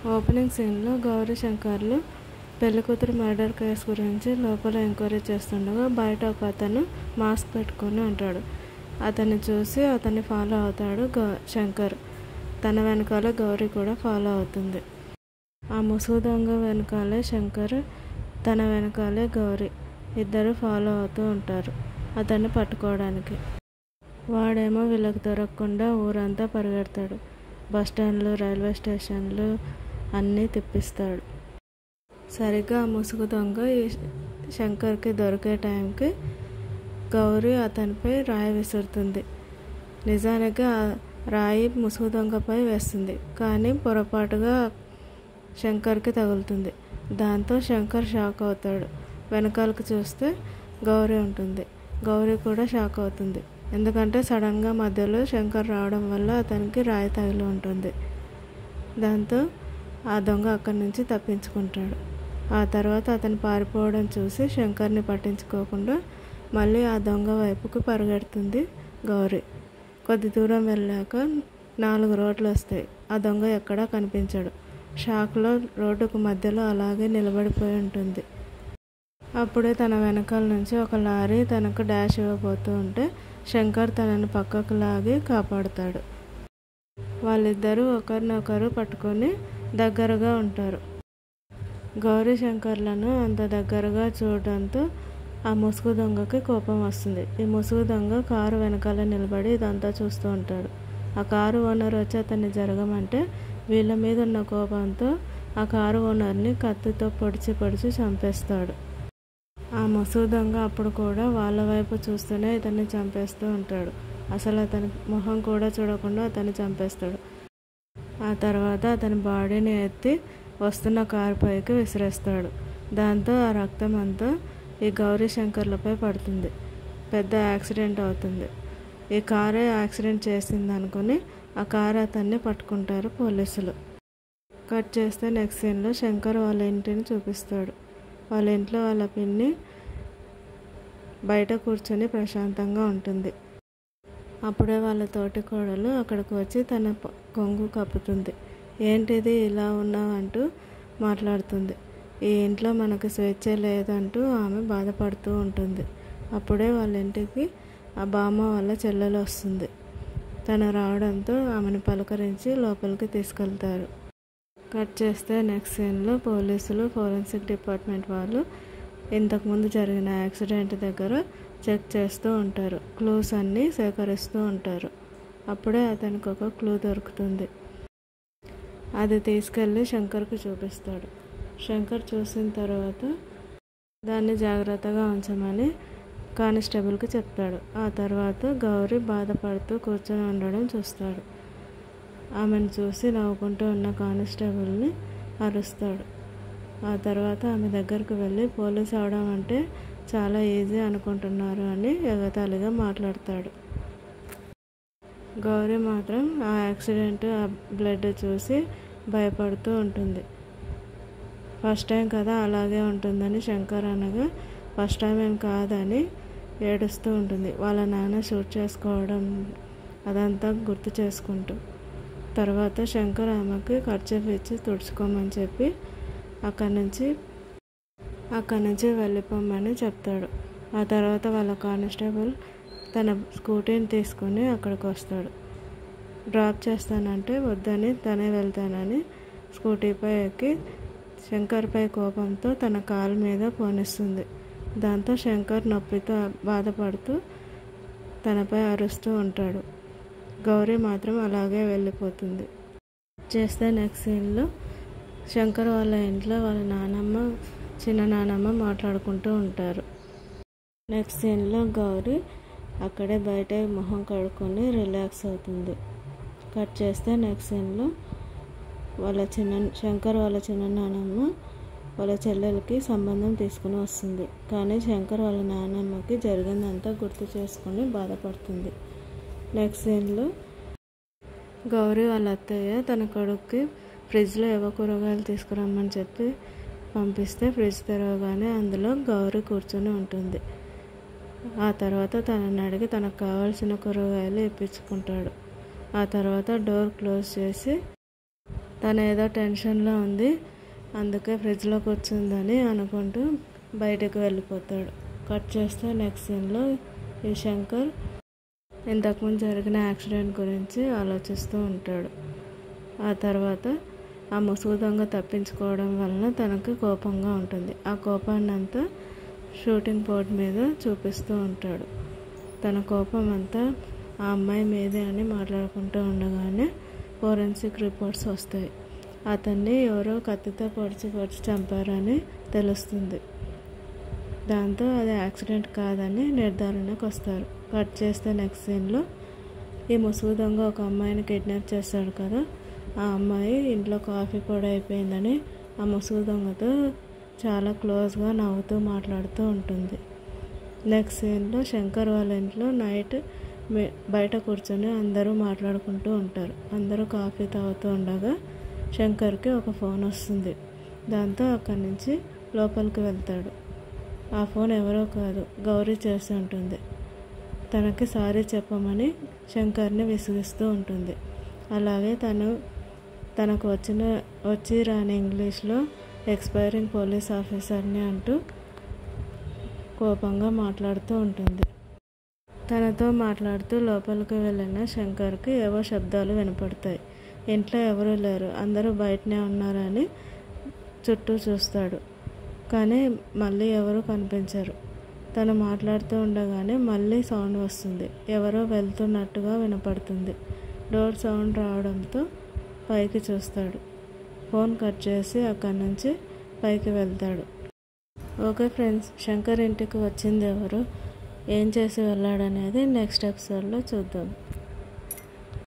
Opening సీన్లో గౌరీ శంకర్లు పెళ్లికూతురు మర్డర్ కేసు గురించి లోపల ఎంక్వైరీ చేస్తుండగా బయట ఒక అతను మాస్క్ పెట్టుకొని ఉంటాడు. అతన్ని చూసి అతన్ని ఫాలో అవుతాడు శంకర్. తన వెనకాల గౌరీ కూడా ఫాలో అవుతుంది. ఆ ముసుగు దొంగ వెనకాలే శంకర్, తన వెనకాలే గౌరీ ఇద్దరు ఫాలో అవుతూ ఉంటారు అతన్ని పట్టుకోవడానికి. వాడేమో వీళ్ళకి దొరకకుండా ఊరంతా పరిగెడతాడు. బస్టాండ్లు, రైల్వే స్టేషన్లు అన్నీ తిప్పిస్తాడు. సరిగ్గా ఆ ముసుగు దొంగ ఈ శంకర్కి దొరికే టైంకి గౌరీ అతనిపై రాయి విసురుతుంది. నిజానికి ఆ రాయి ముసుగు దొంగపై వేస్తుంది, కానీ పొరపాటుగా శంకర్కి తగులుతుంది. దాంతో శంకర్ షాక్ అవుతాడు. వెనకాలకు చూస్తే గౌరీ ఉంటుంది. గౌరీ కూడా షాక్ అవుతుంది, ఎందుకంటే సడన్గా మధ్యలో శంకర్ రావడం వల్ల అతనికి రాయి తగిలి ఉంటుంది. దాంతో ఆ దొంగ అక్కడి నుంచి తప్పించుకుంటాడు. ఆ తర్వాత అతను పారిపోవడం చూసి శంకర్ని పట్టించుకోకుండా మళ్ళీ ఆ దొంగ వైపుకు పరిగెడుతుంది గౌరీ. కొద్ది దూరం వెళ్ళాక 4 రోడ్లు వస్తాయి. ఆ దొంగ ఎక్కడా కనిపించడు. షాక్లో రోడ్డుకు మధ్యలో అలాగే నిలబడిపోయి ఉంటుంది. అప్పుడే తన వెనకాల నుంచి ఒక లారీ తనకు డాష్ ఇవ్వబోతూ ఉంటే శంకర్ తనను పక్కకు లాగి కాపాడుతాడు. వాళ్ళిద్దరూ ఒకరినొకరు పట్టుకొని దగ్గరగా ఉంటారు. గౌరీ శంకర్లను అంత దగ్గరగా చూడడంతో ఆ ముసుగు దొంగకి కోపం వస్తుంది. ఈ ముసుగు దొంగ కారు వెనకాల నిలబడి ఇదంతా చూస్తూ ఉంటాడు. ఆ కారు ఓనర్ వచ్చి అతన్ని జరగమంటే వీళ్ళ మీద ఉన్న కోపంతో ఆ కారు ఓనర్ని కత్తితో పొడిచి చంపేస్తాడు. ఆ ముసుగు దొంగ అప్పుడు కూడా వాళ్ళ వైపు చూస్తూనే ఇతన్ని చంపేస్తూ ఉంటాడు. అసలు అతని మొహం కూడా చూడకుండా అతన్ని చంపేస్తాడు. ఆ తర్వాత అతని బాడీని ఎత్తి వస్తున్న కారు పైకి విసిరేస్తాడు. దాంతో ఆ రక్తం అంతా ఈ గౌరీ శంకర్లపై పడుతుంది. పెద్ద యాక్సిడెంట్ అవుతుంది. ఈ కారే యాక్సిడెంట్ చేసింది అనుకుని ఆ కారు అతన్ని పట్టుకుంటారు పోలీసులు. కట్ చేస్తే నెక్స్ట్ సీన్లో శంకర్ వాళ్ళ ఇంటిని చూపిస్తాడు. వాళ్ళ ఇంట్లో వాళ్ళ పిన్ని బయట కూర్చొని ప్రశాంతంగా ఉంటుంది. అప్పుడే వాళ్ళ తోటి కోడలు అక్కడికి వచ్చి తన కొంగు కప్పుతుంది. ఏంటిది ఇలా ఉన్నావు అంటూ మాట్లాడుతుంది. ఈ ఇంట్లో మనకు స్వేచ్ఛ లేదంటూ ఆమె బాధపడుతూ ఉంటుంది. అప్పుడే వాళ్ళ ఇంటికి ఆ బామ్మ వాళ్ళ చెల్లెలు వస్తుంది. తను రావడంతో ఆమెను పలకరించి లోపలికి తీసుకెళ్తారు. కట్ చేస్తే నెక్స్ట్ సీన్లో పోలీసులు, ఫోరెన్సిక్ డిపార్ట్మెంట్ వాళ్ళు ఇంతకుముందు జరిగిన యాక్సిడెంట్ దగ్గర చెక్ చేస్తూ ఉంటారు. క్లూస్ అన్నీ సేకరిస్తూ ఉంటారు. అప్పుడే అతనికి ఒక క్లూ దొరుకుతుంది. అది తీసుకెళ్ళి శంకర్కి చూపిస్తాడు. శంకర్ చూసిన తర్వాత దాన్ని జాగ్రత్తగా ఉంచమని కానిస్టేబుల్కి చెప్తాడు. ఆ తర్వాత గౌరీ బాధపడుతూ కూర్చొని ఉండడం చూస్తాడు. ఆమెను చూసి నవ్వుకుంటూ ఉన్న కానిస్టేబుల్ని అరుస్తాడు. ఆ తర్వాత ఆమె దగ్గరకు వెళ్ళి పోలీస్ అవడం అంటే చాలా ఈజీ అనుకుంటున్నారు అని ఎగతాళిగా మాట్లాడతాడు. గౌరీ మాత్రం ఆ యాక్సిడెంట్, ఆ బ్లడ్ చూసి భయపడుతూ ఉంటుంది. ఫస్ట్ టైం కదా అలాగే ఉంటుందని శంకర్ అనగా ఫస్ట్ టైం ఏం కాదని ఏడుస్తూ ఉంటుంది. వాళ్ళ నాన్న షూట్ చేసుకోవడం అదంతా గుర్తు చేసుకుంటూ. తర్వాత శంకర్ ఆమెకి కర్చీఫ్ ఇచ్చి తుడుచుకోమని చెప్పి అక్కడి నుంచి వెళ్ళిపోమని చెప్తాడు. ఆ తర్వాత వాళ్ళ కానిస్టేబుల్ తన స్కూటీని తీసుకుని అక్కడికి వస్తాడు. డ్రాప్ చేస్తానంటే వద్దని తనే వెళ్తానని స్కూటీపై ఎక్కి శంకర్పై కోపంతో తన కాలు మీద పోనిస్తుంది. దాంతో శంకర్ నొప్పితో బాధపడుతూ తనపై అరుస్తూ ఉంటాడు. గౌరీ మాత్రం అలాగే వెళ్ళిపోతుంది. చేస్తే నెక్స్ట్ సీన్లో శంకర్ వాళ్ళ ఇంట్లో వాళ్ళ నానమ్మ, చిన్న నానమ్మ మాట్లాడుకుంటూ ఉంటారు. నెక్స్ట్ సీన్లో గౌరీ అక్కడే బయట మొహం కడుక్కొని రిలాక్స్ అవుతుంది. కట్ చేస్తే నెక్స్ట్ సీన్లో శంకర్ వాళ్ళ చిన్న నానమ్మ వాళ్ళ చెల్లెలకి సంబంధం తీసుకుని వస్తుంది. కానీ శంకర్ వాళ్ళ నానమ్మకి జరిగిందంతా గుర్తు చేసుకుని బాధపడుతుంది. నెక్స్ట్ సీన్లో గౌరీ వాళ్ళ అత్తయ్య తన కొడుక్కి ఫ్రిడ్జ్లో ఏవో కూరగాయలు తీసుకురమ్మని చెప్పి పంపిస్తే ఫ్రిడ్జ్ తెరవగానే అందులో గౌరీ కూర్చొని ఉంటుంది. ఆ తర్వాత తనని అడిగి తనకు కావాల్సిన కూరగాయలు ఇప్పించుకుంటాడు. ఆ తర్వాత డోర్ క్లోజ్ చేసి తను ఏదో టెన్షన్లో ఉంది, అందుకే ఫ్రిడ్జ్లో కూర్చుందని అనుకుంటూ బయటకు వెళ్ళిపోతాడు. కట్ చేస్తే నెక్స్ట్ సీన్లో ఈ శంకర్ ఇంతకుముందు జరిగిన యాక్సిడెంట్ గురించి ఆలోచిస్తూ ఉంటాడు. ఆ తర్వాత ఆ ముసుగు దొంగ తప్పించుకోవడం వలన తనకు కోపంగా ఉంటుంది. ఆ కోపాన్ని అంతా షూటింగ్ బోర్డ్ మీద చూపిస్తూ ఉంటాడు. తన కోపం అంతా ఆ అమ్మాయి మీదే అని మాట్లాడుకుంటూ ఉండగానే ఫోరెన్సిక్ రిపోర్ట్స్ వస్తాయి. అతన్ని ఎవరో కత్తితో పొడిచి చంపారని తెలుస్తుంది. దాంతో అది యాక్సిడెంట్ కాదని నిర్ధారణకు వస్తారు. కట్ చేస్తే నెక్స్ట్ సీన్లో ఈ ముసుగు దొంగ ఒక అమ్మాయిని కిడ్నాప్ చేస్తాడు కదా, ఆ అమ్మాయి ఇంట్లో కాఫీ పొడి అయిపోయిందని ఆ ముసుగు దొంగతో చాలా క్లోజ్గా నవ్వుతూ మాట్లాడుతూ ఉంటుంది. నెక్స్ట్ సీన్లో శంకర్ వాళ్ళ ఇంట్లో నైట్ బయట కూర్చొని అందరూ మాట్లాడుకుంటూ ఉంటారు. అందరూ కాఫీ తాగుతూ ఉండగా శంకర్కి ఒక ఫోన్ వస్తుంది. దాంతో అక్కడి నుంచి లోపలికి వెళ్తాడు. ఆ ఫోన్ ఎవరో కాదు, గౌరీ చేసి ఉంటుంది. తనకి సారీ చెప్పమని శంకర్ని విసిగిస్తూ ఉంటుంది. అలాగే తనకు వచ్చి రాని ఇంగ్లీష్లో ఎక్స్పైరింగ్ పోలీస్ ఆఫీసర్ని అంటూ కోపంగా మాట్లాడుతూ ఉంటుంది. తనతో మాట్లాడుతూ లోపలికి వెళ్ళిన శంకర్కి ఏవో శబ్దాలు వినపడతాయి. ఇంట్లో ఎవరూ లేరు, అందరూ బయటనే ఉన్నారని చుట్టూ చూస్తాడు. కానీ మళ్ళీ ఎవరూ కనిపించరు. తను మాట్లాడుతూ ఉండగానే మళ్ళీ సౌండ్ వస్తుంది. ఎవరో వెళ్తున్నట్టుగా వినపడుతుంది. డోర్ సౌండ్ రావడంతో పైకి చూస్తాడు. ఫోన్ కట్ చేసి అక్కడి నుంచి పైకి వెళ్తాడు. ఓకే ఫ్రెండ్స్, శంకర్ ఇంటికి వచ్చింది ఎవరు, ఏం చేసి వెళ్ళాడనేది నెక్స్ట్ ఎపిసోడ్లో చూద్దాం.